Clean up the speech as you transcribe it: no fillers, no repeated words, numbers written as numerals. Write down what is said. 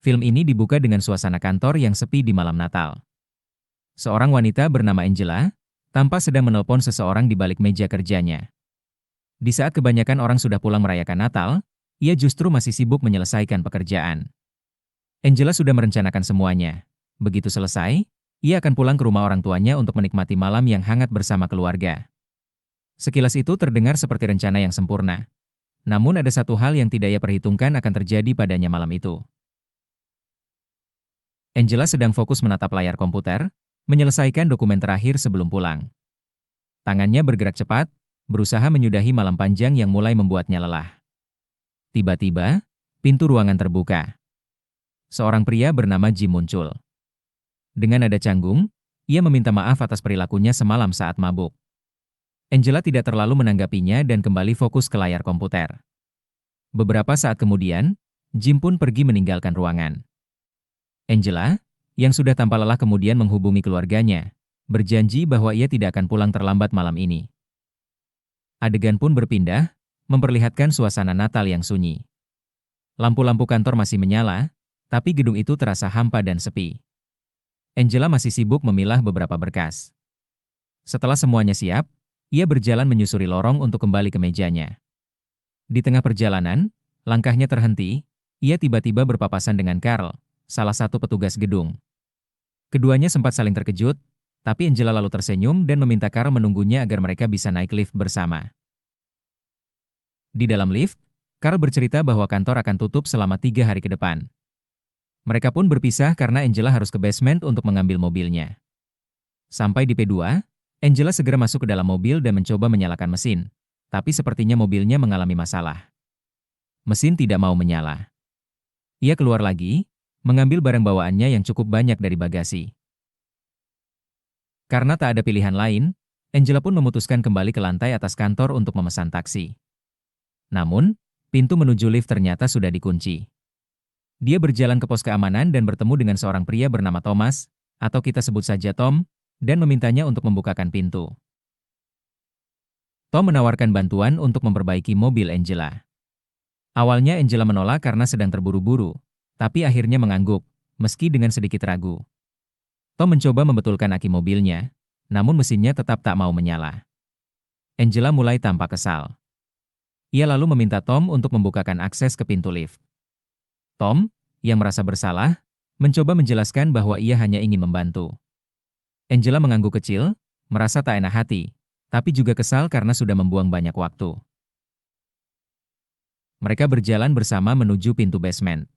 Film ini dibuka dengan suasana kantor yang sepi di malam Natal. Seorang wanita bernama Angela tampak sedang menelpon seseorang di balik meja kerjanya. Di saat kebanyakan orang sudah pulang merayakan Natal, ia justru masih sibuk menyelesaikan pekerjaan. Angela sudah merencanakan semuanya. Begitu selesai, ia akan pulang ke rumah orang tuanya untuk menikmati malam yang hangat bersama keluarga. Sekilas itu terdengar seperti rencana yang sempurna. Namun ada satu hal yang tidak ia perhitungkan akan terjadi padanya malam itu. Angela sedang fokus menatap layar komputer, menyelesaikan dokumen terakhir sebelum pulang. Tangannya bergerak cepat, berusaha menyudahi malam panjang yang mulai membuatnya lelah. Tiba-tiba, pintu ruangan terbuka. Seorang pria bernama Jim muncul. Dengan nada canggung, ia meminta maaf atas perilakunya semalam saat mabuk. Angela tidak terlalu menanggapinya dan kembali fokus ke layar komputer. Beberapa saat kemudian, Jim pun pergi meninggalkan ruangan. Angela, yang sudah tampak lelah kemudian menghubungi keluarganya, berjanji bahwa ia tidak akan pulang terlambat malam ini. Adegan pun berpindah, memperlihatkan suasana Natal yang sunyi. Lampu-lampu kantor masih menyala, tapi gedung itu terasa hampa dan sepi. Angela masih sibuk memilah beberapa berkas. Setelah semuanya siap, ia berjalan menyusuri lorong untuk kembali ke mejanya. Di tengah perjalanan, langkahnya terhenti, ia tiba-tiba berpapasan dengan Carl, salah satu petugas gedung. Keduanya sempat saling terkejut, tapi Angela lalu tersenyum dan meminta Carl menunggunya agar mereka bisa naik lift bersama. Di dalam lift, Carl bercerita bahwa kantor akan tutup selama 3 hari ke depan. Mereka pun berpisah karena Angela harus ke basement untuk mengambil mobilnya. Sampai di P2, Angela segera masuk ke dalam mobil dan mencoba menyalakan mesin, tapi sepertinya mobilnya mengalami masalah. Mesin tidak mau menyala. Ia keluar lagi, mengambil barang bawaannya yang cukup banyak dari bagasi. Karena tak ada pilihan lain, Angela pun memutuskan kembali ke lantai atas kantor untuk memesan taksi. Namun, pintu menuju lift ternyata sudah dikunci. Dia berjalan ke pos keamanan dan bertemu dengan seorang pria bernama Thomas, atau kita sebut saja Tom, dan memintanya untuk membukakan pintu. Tom menawarkan bantuan untuk memperbaiki mobil Angela. Awalnya Angela menolak karena sedang terburu-buru, tapi akhirnya mengangguk, meski dengan sedikit ragu. Tom mencoba membetulkan aki mobilnya, namun mesinnya tetap tak mau menyala. Angela mulai tampak kesal. Ia lalu meminta Tom untuk membukakan akses ke pintu lift. Tom, yang merasa bersalah, mencoba menjelaskan bahwa ia hanya ingin membantu. Angela mengangguk kecil, merasa tak enak hati, tapi juga kesal karena sudah membuang banyak waktu. Mereka berjalan bersama menuju pintu basement.